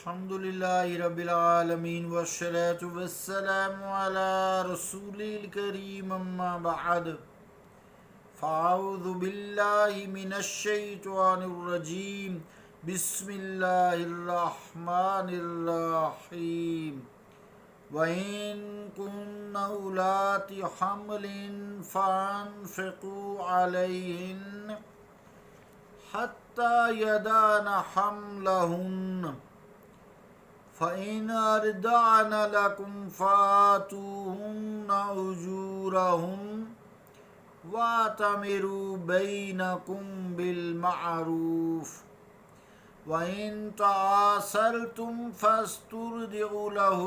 الحمد لله رب العالمين والصلاة والسلام على رسول الكريم أما بعد فأعوذ بالله من الشيطان الرجيم بسم الله الرحمن الرحيم وإن كن أولات حمل فأنفقوا عليهن حتى يضعن حملهن فإن أرضعن لكم فآتوهن أجورهن وأتمروا بينكم بالمعروف وإن تعاسرتم فاسترضعوا له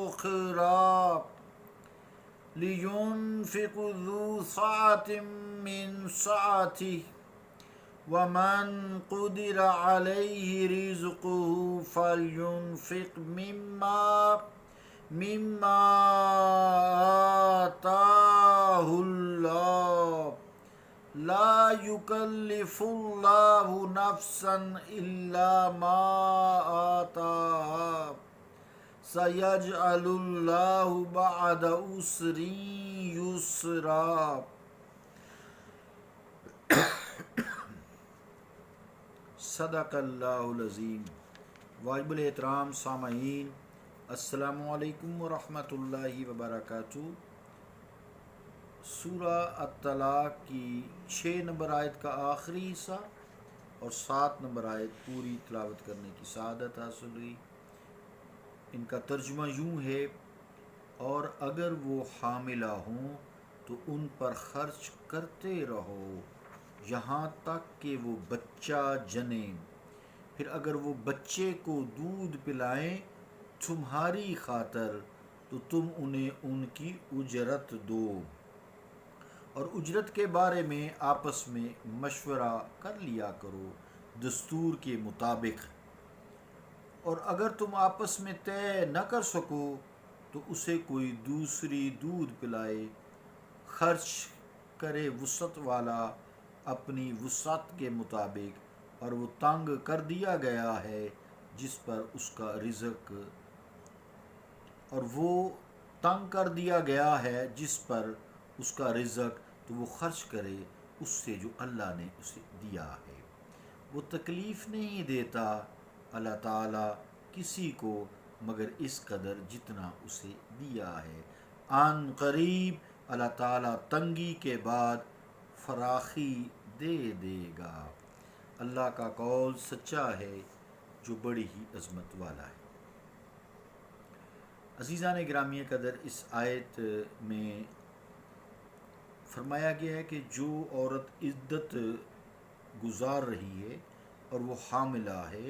أخرى لينفق ذو سعة من سعته ومن قدر عليه رزقه فلينفق مما آتاه الله لا يكلف الله نفسا إلا ما آتاها سيجعل الله بعد عسر يسرا صدق اللہ العظیم۔ واجب الاحترام سامعین، السلام علیکم ورحمۃ اللہ وبرکاتہ۔ سورہ الطلاق کی 6 نمبر آیت کا آخری حصہ اور 7 نمبر آیت پوری تلاوت کرنے کی سعادت حاصل ہوئی۔ ان کا ترجمہ یوں ہے: اور اگر وہ حاملہ ہوں تو ان پر خرچ کرتے رہو یہاں تک کہ وہ بچہ جنیں، پھر اگر وہ بچے کو دودھ پلائیں تمہاری خاطر تو تم انہیں ان کی اجرت دو، اور اجرت کے بارے میں آپس میں مشورہ کر لیا کرو دستور کے مطابق، اور اگر تم آپس میں طے نہ کر سکو تو اسے کوئی دوسری دودھ پلائے، خرچ کرے وسعت والا اپنی وسعت کے مطابق، اور وہ تنگ کر دیا گیا ہے جس پر اس کا رزق، تو وہ خرچ کرے اس سے جو اللہ نے اسے دیا ہے۔ وہ تکلیف نہیں دیتا اللہ تعالیٰ کسی کو مگر اس قدر جتنا اسے دیا ہے۔ عن قریب اللہ تعالیٰ تنگی کے بعد فراخی دے گا۔ اللہ کا قول سچا ہے جو بڑی ہی عظمت والا ہے۔ عزیزان گرامی قدر، اس آیت میں فرمایا گیا ہے کہ جو عورت عدت گزار رہی ہے اور وہ حاملہ ہے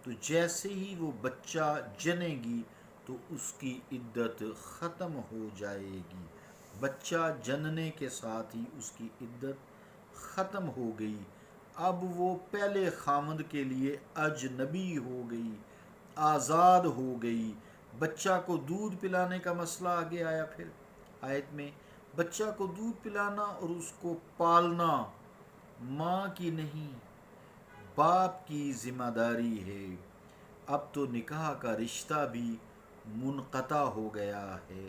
تو جیسے ہی وہ بچہ جنے گی تو اس کی عدت ختم ہو جائے گی۔ بچہ جننے کے ساتھ ہی اس کی عدت ختم ہو گئی، اب وہ پہلے خامند کے لیے اجنبی ہو گئی، آزاد ہو گئی۔ بچہ کو دودھ پلانے کا مسئلہ آگے آیا۔ پھر آیت میں بچہ کو دودھ پلانا اور اس کو پالنا ماں کی نہیں باپ کی ذمہ داری ہے۔ اب تو نکاح کا رشتہ بھی منقطع ہو گیا ہے،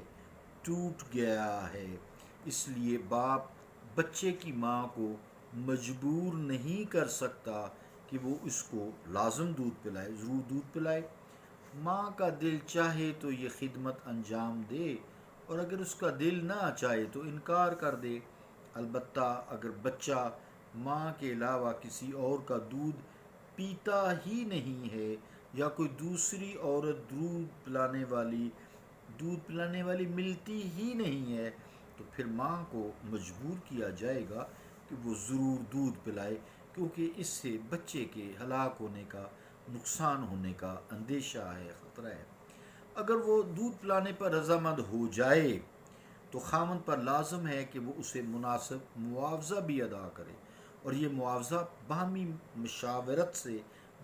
ٹوٹ گیا ہے، اس لیے باپ بچے کی ماں کو مجبور نہیں کر سکتا کہ وہ اس کو لازم دودھ پلائے، ضرور دودھ پلائے۔ ماں کا دل چاہے تو یہ خدمت انجام دے، اور اگر اس کا دل نہ چاہے تو انکار کر دے۔ البتہ اگر بچہ ماں کے علاوہ کسی اور کا دودھ پیتا ہی نہیں ہے یا کوئی دوسری عورت دودھ پلانے والی ملتی ہی نہیں ہے تو پھر ماں کو مجبور کیا جائے گا کہ وہ ضرور دودھ پلائے، کیونکہ اس سے بچے کے ہلاک ہونے کا، نقصان ہونے کا اندیشہ ہے، خطرہ ہے۔ اگر وہ دودھ پلانے پر رضامند ہو جائے تو خامند پر لازم ہے کہ وہ اسے مناسب معاوضہ بھی ادا کرے، اور یہ معاوضہ باہمی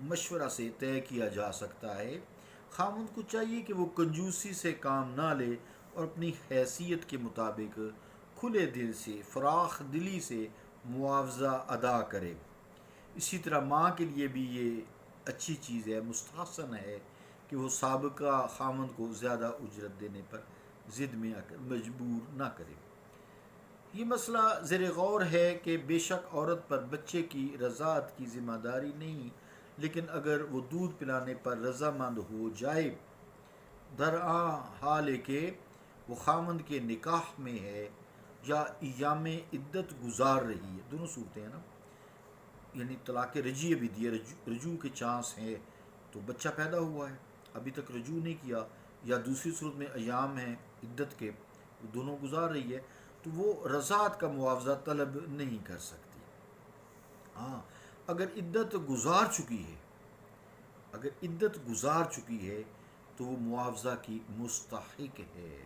مشورہ سے طے کیا جا سکتا ہے۔ خامند کو چاہیے کہ وہ کنجوسی سے کام نہ لے اور اپنی حیثیت کے مطابق کھلے دل سے، فراخ دلی سے معاوضہ ادا کرے۔ اسی طرح ماں کے لیے بھی یہ اچھی چیز ہے، مستحسن ہے کہ وہ سابقہ خامند کو زیادہ اجرت دینے پر ضد میں آ کر مجبور نہ کرے۔ یہ مسئلہ زیر غور ہے کہ بے شک عورت پر بچے کی رضاعت کی ذمہ داری نہیں، لیکن اگر وہ دودھ پلانے پر رضامند ہو جائے، درآں حال ہے کہ وہ خامند کے نکاح میں ہے یا ایام عدت گزار رہی ہے، دونوں صورتیں ہیں نا، یعنی طلاق رجیع بھی دی ہے، رجوع کے چانس ہے، تو بچہ پیدا ہوا ہے، ابھی تک رجوع نہیں کیا، یا دوسری صورت میں ایام ہیں عدت کے، وہ دونوں گزار رہی ہے، تو وہ رضاعت کا معاوضہ طلب نہیں کر سکتی۔ ہاں، اگر عدت گزار چکی ہے، اگر عدت گزار چکی ہے تو وہ معاوضہ کی مستحق ہے۔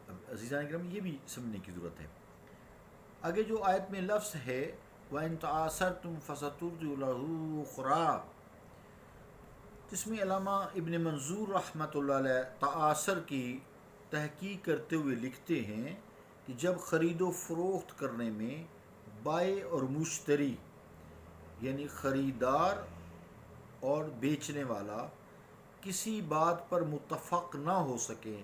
اب عزیزان کرام یہ بھی سمجھنے کی ضرورت ہے، آگے جو آیت میں لفظ ہے وَإِن تَعَاثَرْتُمْ فَسَتُرْضِعُ لَهُ أُخْرَىٰ، جس میں علامہ ابن منظور رحمۃ اللہ علیہ تعاثر کی تحقیق کرتے ہوئے لکھتے ہیں کہ جب خرید و فروخت کرنے میں بائع اور مشتری یعنی خریدار اور بیچنے والا کسی بات پر متفق نہ ہو سکیں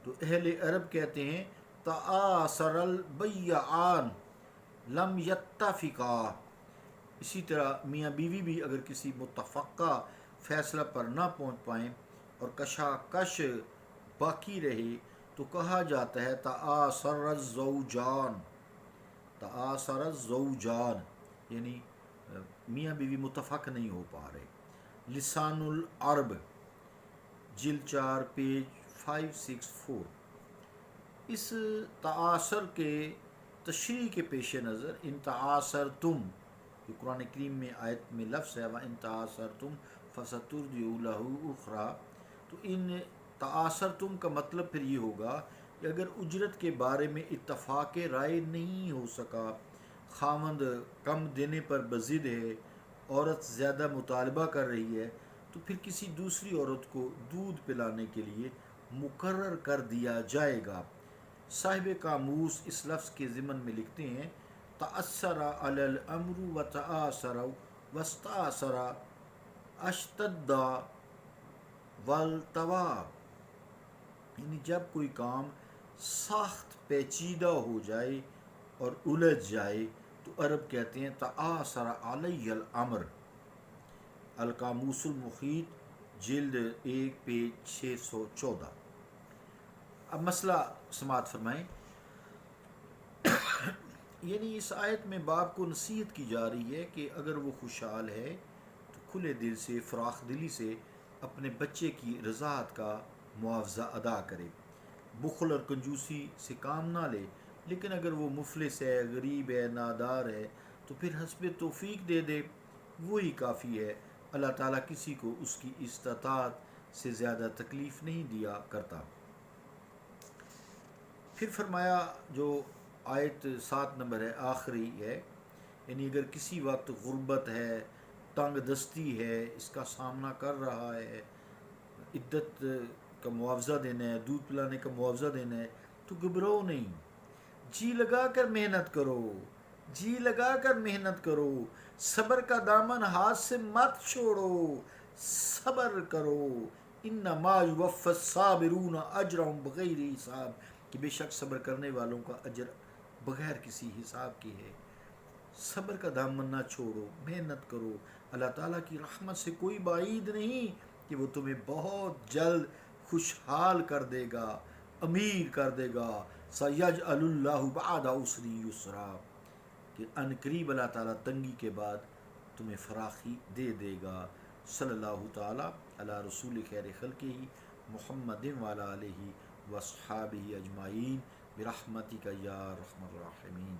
تو اہل عرب کہتے ہیں تعاثر البیعان لم یتفقا۔ اسی طرح میاں بیوی بھی اگر کسی متفقہ فیصلہ پر نہ پہنچ پائیں اور کشاکش باقی رہے تو کہا جاتا ہے تعاثر الزوجان، تعاثر الزوجان، یعنی میاں بیوی متفق نہیں ہو پا رہے۔ لسان العرب جلد 4 پیج 564۔ اس تعاثر کے تشریح کے پیش نظر ان تعاثرتم، جو قرآن کریم میں آیت میں لفظ ہے وَإِن تَعَاثَرْتُمْ فَسَتُرْضِعُ لَهُ أُخْرَىٰ، تو ان تعاثرتم کا مطلب پھر یہ ہوگا کہ اگر اجرت کے بارے میں اتفاق رائے نہیں ہو سکا، خامند کم دینے پر بضد ہے، عورت زیادہ مطالبہ کر رہی ہے، تو پھر کسی دوسری عورت کو دودھ پلانے کے لیے مقرر کر دیا جائے گا۔ صاحب قاموس اس لفظ کے ضمن میں لکھتے ہیں تأثر علی الامر وتآثر واستأثر اشتد والتوا، یعنی جب کوئی کام سخت پیچیدہ ہو جائے اور الجھ جائے تو عرب کہتے ہیں تآثر علی الامر۔ القاموس المحیط جلد 1 پیج 614۔ اب مسئلہ سماعت فرمائیں، یعنی اس آیت میں باپ کو نصیحت کی جا رہی ہے کہ اگر وہ خوشحال ہے تو کھلے دل سے، فراخ دلی سے اپنے بچے کی رضاعت کا معاوضہ ادا کرے، بخل اور کنجوسی سے کام نہ لے، لیکن اگر وہ مفلس ہے، غریب ہے، نادار ہے تو پھر حسب توفیق دے دے، وہی کافی ہے۔ اللہ تعالیٰ کسی کو اس کی استطاعت سے زیادہ تکلیف نہیں دیا کرتا۔ پھر فرمایا جو آیت 7 نمبر ہے، آخری ہے، یعنی اگر کسی وقت غربت ہے، تنگ دستی ہے، اس کا سامنا کر رہا ہے، عدت کا معاوضہ دینا ہے، دودھ پلانے کا معاوضہ دینا ہے، تو گھبراؤ نہیں، جی لگا کر محنت کرو، جی لگا کر محنت کرو، صبر کا دامن ہاتھ سے مت چھوڑو، صبر کرو، انما یوفی الصابرون اجرهم بغیر حساب، کہ بے شک صبر کرنے والوں کا اجر بغیر کسی حساب کی ہے۔ صبر کا دامن نہ چھوڑو، محنت کرو، اللہ تعالیٰ کی رحمت سے کوئی بعید نہیں کہ وہ تمہیں بہت جلد خوشحال کر دے گا، امیر کر دے گا۔ سَيَجْعَلُ اللَّهُ بَعْدَ عُسْرٍ يُسْرًا، کہ ان قریب اللہ تعالیٰ تنگی کے بعد تمہیں فراخی دے دے گا۔ صلی اللہ تعالیٰ علی رسول خیر خلقہ محمد وعلی آلہ وصحابہ اجمعین برحمتک یا ارحم الراحمین۔